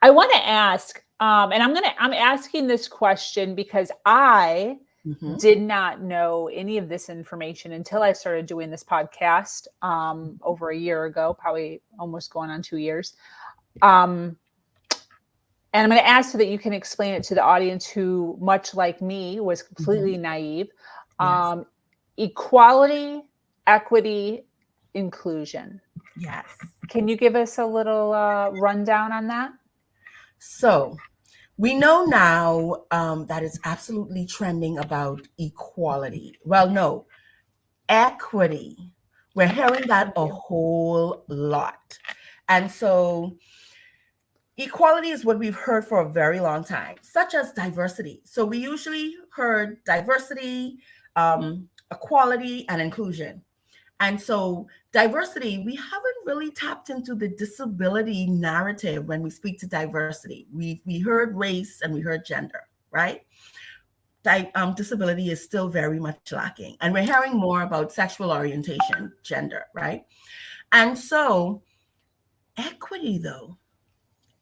I want to ask, and I'm asking this question because I Mm-hmm. did not know any of this information until I started doing this podcast over a year ago, probably almost going on 2 years. Um, and I'm going to ask so that you can explain it to the audience who, much like me, was Mm-hmm. completely naive. Yes. Um, Equality, equity, inclusion. Yes. Can you give us a little rundown on that? So we know now that it's absolutely trending about equality. Well, no, equity. We're hearing that Thank a you. whole lot. And so equality is what we've heard for a very long time, such as diversity. So we usually heard diversity, equality, and inclusion. And so, diversity, we haven't really tapped into the disability narrative when we speak to diversity. We heard race and we heard gender, right? Disability is still very much lacking. And we're hearing more about sexual orientation, gender, right? And so, equity, though,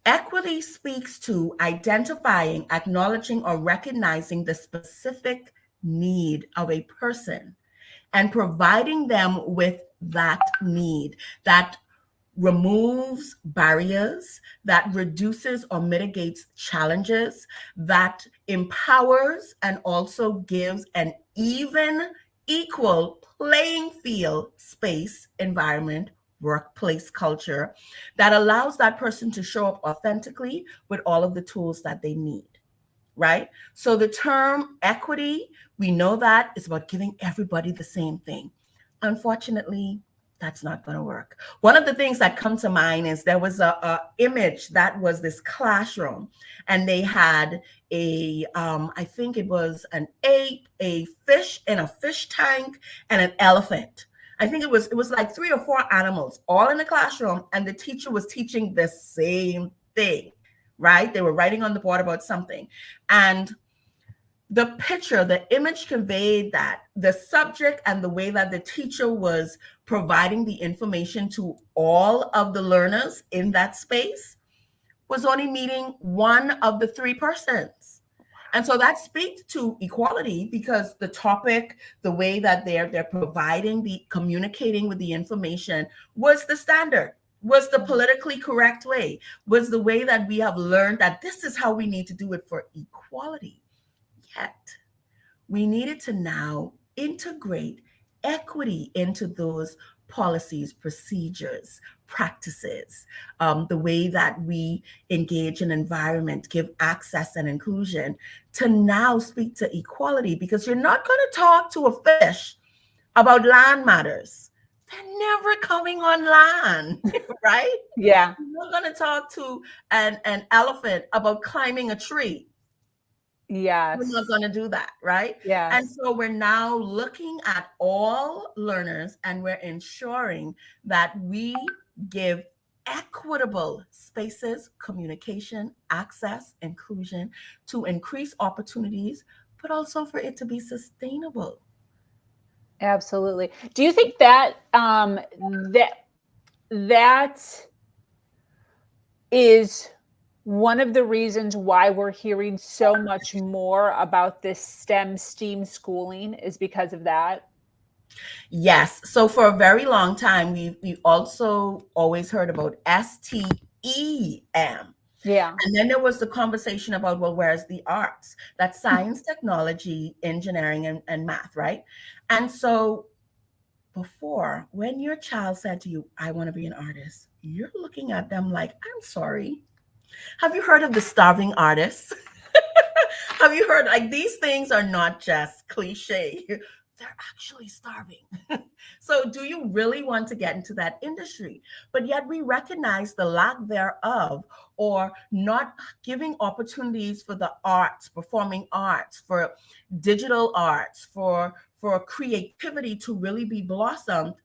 equity speaks to identifying, acknowledging, or recognizing the specific need of a person and providing them with that need that removes barriers, that reduces or mitigates challenges, that empowers and also gives an even, equal playing field, space, environment, workplace culture that allows that person to show up authentically with all of the tools that they need, right? So the term equity, we know that it's about giving everybody the same thing. Unfortunately, that's not going to work. One of the things that come to mind is there was a image that was this classroom, and they had I think it was an ape, a fish in a fish tank, and an elephant. I think it was like three or four animals all in the classroom, and the teacher was teaching the same thing, right? They were writing on the board about something. And the picture, the image conveyed that the subject and the way that the teacher was providing the information to all of the learners in that space was only meeting one of the three persons. And so that speaks to equality because the topic, the way that they're providing the communicating with the information was the standard, was the politically correct way, was the way that we have learned that this is how we need to do it for equality. Yet we needed to now integrate equity into those policies, procedures, practices, the way that we engage in environment, give access and inclusion to now speak to equality because you're not going to talk to a fish about land matters. They're never coming on land, right? Yeah. You're not going to talk to an elephant about climbing a tree. We're not Yes. going to do that, right? And Yes. so we're now looking at all learners and we're ensuring that we give equitable spaces, communication, access, inclusion to increase opportunities, but also for it to be sustainable. Absolutely. Do you think that that that is one of the reasons why we're hearing so much more about this STEM schooling is because of that? Yes. So for a very long time, we also always heard about STEM. Yeah. And then there was the conversation about, well, where's the arts? That's science, technology, engineering, and math, right? And so before, when your child said to you, I want to be an artist, you're looking at them like, I'm sorry. Have you heard of the starving artist? Have you heard, like, these things are not just cliche, they're actually starving. So, do you really want to get into that industry? But yet, we recognize the lack thereof, or not giving opportunities for the arts, performing arts, for digital arts, for creativity to really be blossomed,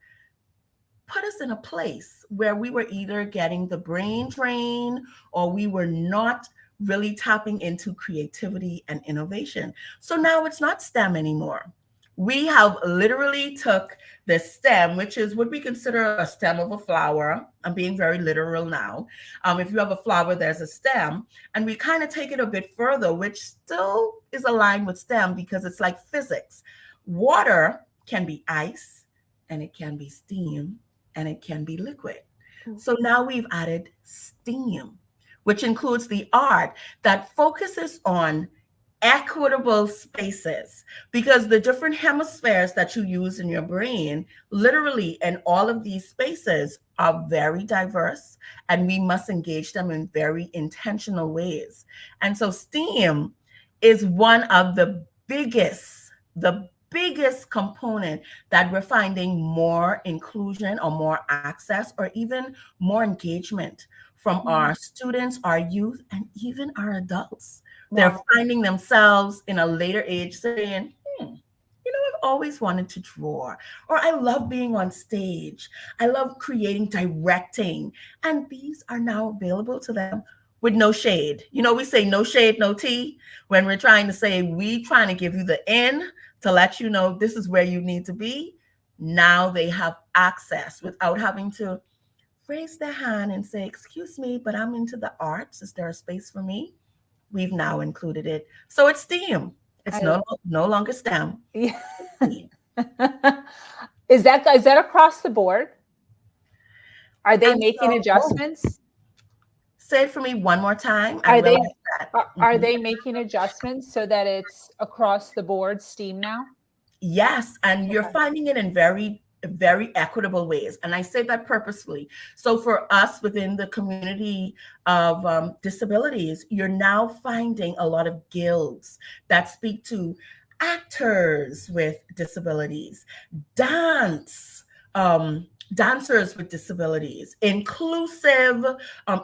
put us in a place where we were either getting the brain drain or we were not really tapping into creativity and innovation. So now it's not STEM anymore. We have literally took the stem, which is what we consider a stem of a flower. I'm being very literal now. If you have a flower, there's a stem, and we kind of take it a bit further, which still is aligned with STEM because it's like physics. Water can be ice, and it can be steam, and it can be liquid. So now we've added STEAM, which includes the art that focuses on equitable spaces, because the different hemispheres that you use in your brain, literally, and all of these spaces are very diverse, and we must engage them in very intentional ways. And so STEAM is one of the biggest component that we're finding more inclusion or more access or even more engagement from our students, our youth, and even our adults. They're finding themselves in a later age saying, I've always wanted to draw, or I love being on stage. I love creating, directing. And these are now available to them with no shade. We say no shade, no tea when we're trying to say, we trying to give you the in to let you know this is where you need to be. Now they have access without having to raise their hand and say, excuse me, but I'm into the arts. Is there a space for me? We've now included it. So it's STEAM. It's no longer STEM. Yeah. Is that across the board? Are they making adjustments? Say it for me one more time. Are they making adjustments so that it's across the board STEAM now? Yes, and you're finding it in very, very equitable ways. And I say that purposefully. So for us within the community of disabilities, you're now finding a lot of guilds that speak to actors with disabilities, dancers with disabilities, inclusive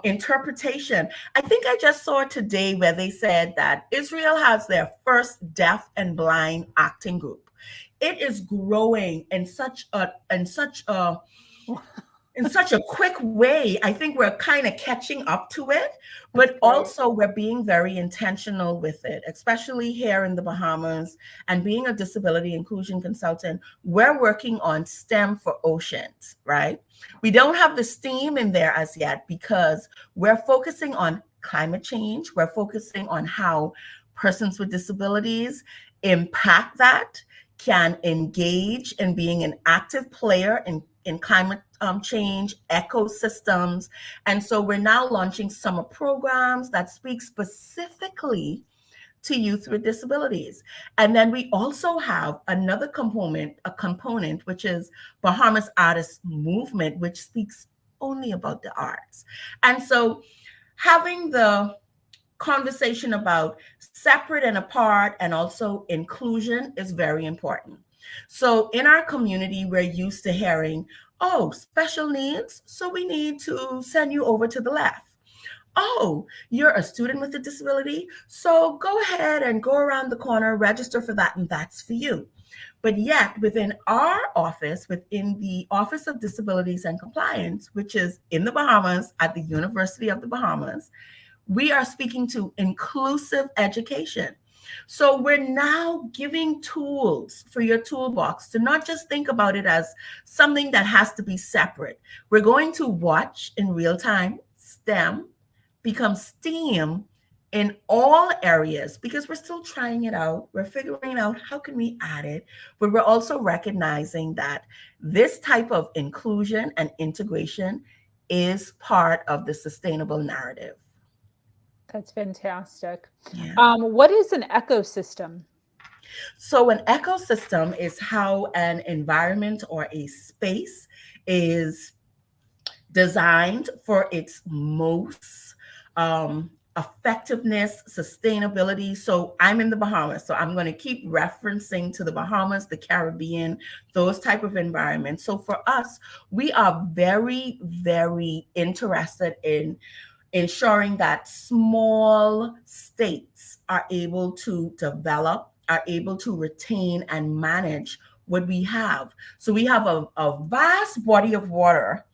interpretation. I think I just saw today where they said that Israel has their first deaf and blind acting group. It is growing in such a quick way. I think we're kind of catching up to it, but also we're being very intentional with it, especially here in the Bahamas. And being a disability inclusion consultant, we're working on STEM for oceans, right? We don't have the STEAM in there as yet because we're focusing on climate change. We're focusing on how persons with disabilities impact that, can engage in being an active player in climate change ecosystems. And so we're now launching summer programs that speak specifically to youth with disabilities. And then we also have another component, which is Bahamas Artist Movement, which speaks only about the arts. And so having the conversation about separate and apart and also inclusion is very important. So in our community, we're used to hearing, oh, special needs, so we need to send you over to the left. Oh, you're a student with a disability, so go ahead and go around the corner, register for that, and that's for you. But yet within our office, within the Office of Disabilities and Compliance, which is in the Bahamas at the University of the Bahamas, we are speaking to inclusive education. So we're now giving tools for your toolbox to not just think about it as something that has to be separate. We're going to watch in real time STEM become STEAM in all areas because we're still trying it out. We're figuring out how can we add it, but we're also recognizing that this type of inclusion and integration is part of the sustainable narrative. That's fantastic. Yeah. What is an ecosystem? So an ecosystem is how an environment or a space is designed for its most effectiveness, sustainability. So I'm in the Bahamas, so I'm going to keep referencing to the Bahamas, the Caribbean, those type of environments. So for us, we are very, very interested in ensuring that small states are able to develop, are able to retain and manage what we have. So we have a vast body of water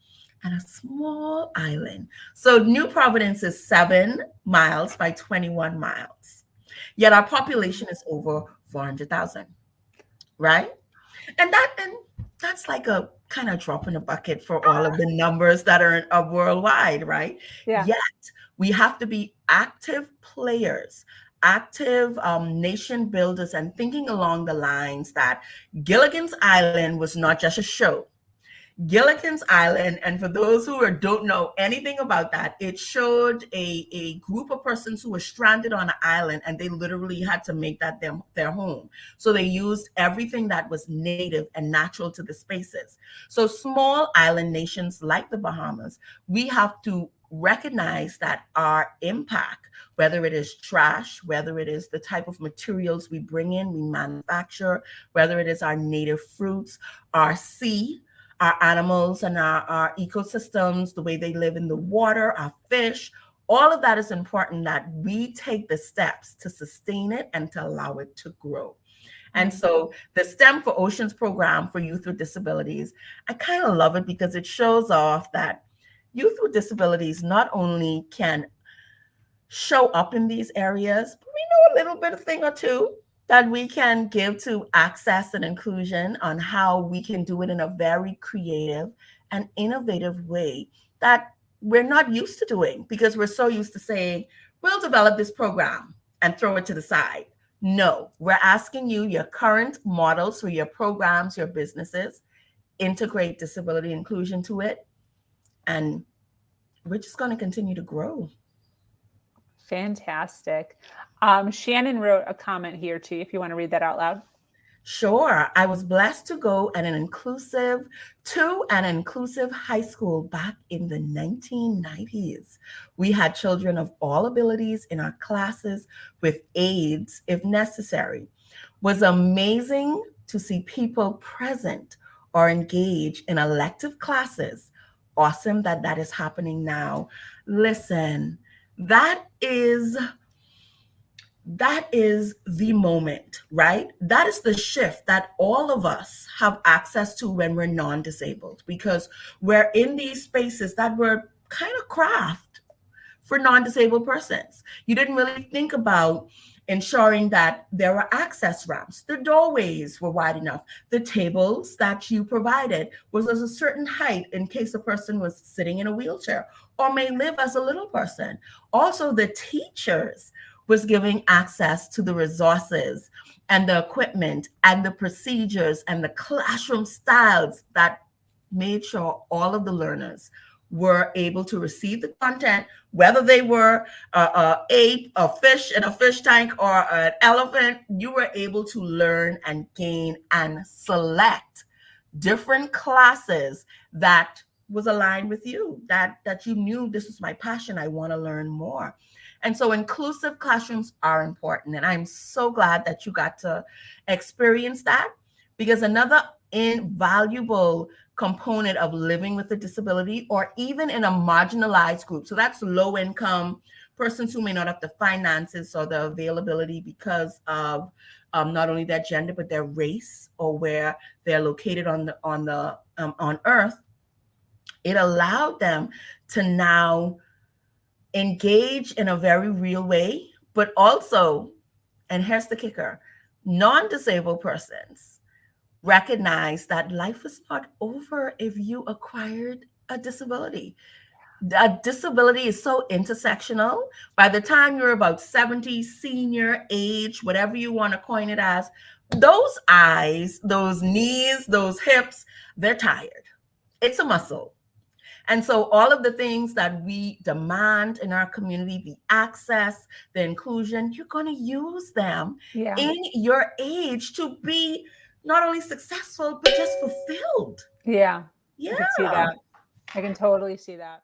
and a small island. So New Providence is 7 miles by 21 miles. Yet our population is over 400,000. right? And that's like a kind of drop in the bucket for all of the numbers that are worldwide, right? Yeah. Yet we have to be active players, active nation builders, and thinking along the lines that Gilligan's Island was not just a show. Gilligan's Island, and for those who don't know anything about that, it showed a group of persons who were stranded on an island and they literally had to make that their home. So they used everything that was native and natural to the spaces. So small island nations like the Bahamas, we have to recognize that our impact, whether it is trash, whether it is the type of materials we bring in, we manufacture, whether it is our native fruits, our sea, our animals and our ecosystems, the way they live in the water, our fish, all of that is important that we take the steps to sustain it and to allow it to grow. And so the STEM for Oceans program for youth with disabilities, I kind of love it because it shows off that youth with disabilities not only can show up in these areas, but we know a little bit of thing or two that we can give to access and inclusion on how we can do it in a very creative and innovative way that we're not used to doing because we're so used to saying, we'll develop this program and throw it to the side. No, we're asking you your current models for your programs, your businesses, integrate disability inclusion to it, and we're just going to continue to grow. Fantastic. Shannon wrote a comment here too, if you want to read that out loud. Sure. I was blessed to go to an inclusive high school back in the 1990s. We had children of all abilities in our classes with aids if necessary. Was amazing to see people present or engage in elective classes. Awesome that that is happening now. Listen, that is the moment, right? That is the shift that all of us have access to when we're non-disabled because we're in these spaces that were kind of craft for non-disabled persons. You didn't really think about ensuring that there were access ramps. The doorways were wide enough. The tables that you provided was a certain height in case a person was sitting in a wheelchair or may live as a little person. Also, the teachers was giving access to the resources and the equipment and the procedures and the classroom styles that made sure all of the learners were able to receive the content, whether they were a ape, a fish in a fish tank, or an elephant. You were able to learn and gain and select different classes that was aligned with you, that you knew this is my passion, I want to learn more. And so inclusive classrooms are important. And I'm so glad that you got to experience that because another invaluable component of living with a disability or even in a marginalized group, so that's low income persons who may not have the finances or the availability because of not only their gender but their race or where they're located on Earth, it allowed them to now engage in a very real way, but also, and here's the kicker, non-disabled persons recognize that life is not over if you acquired a disability. A disability is so intersectional. By the time you're about 70, senior age, whatever you want to coin it as, those eyes, those knees, those hips, they're tired. It's a muscle. And so all of the things that we demand in our community, the access, the inclusion, you're going to use them in your age to be not only successful, but just fulfilled. Yeah. Yeah. I can see that. I can totally see that.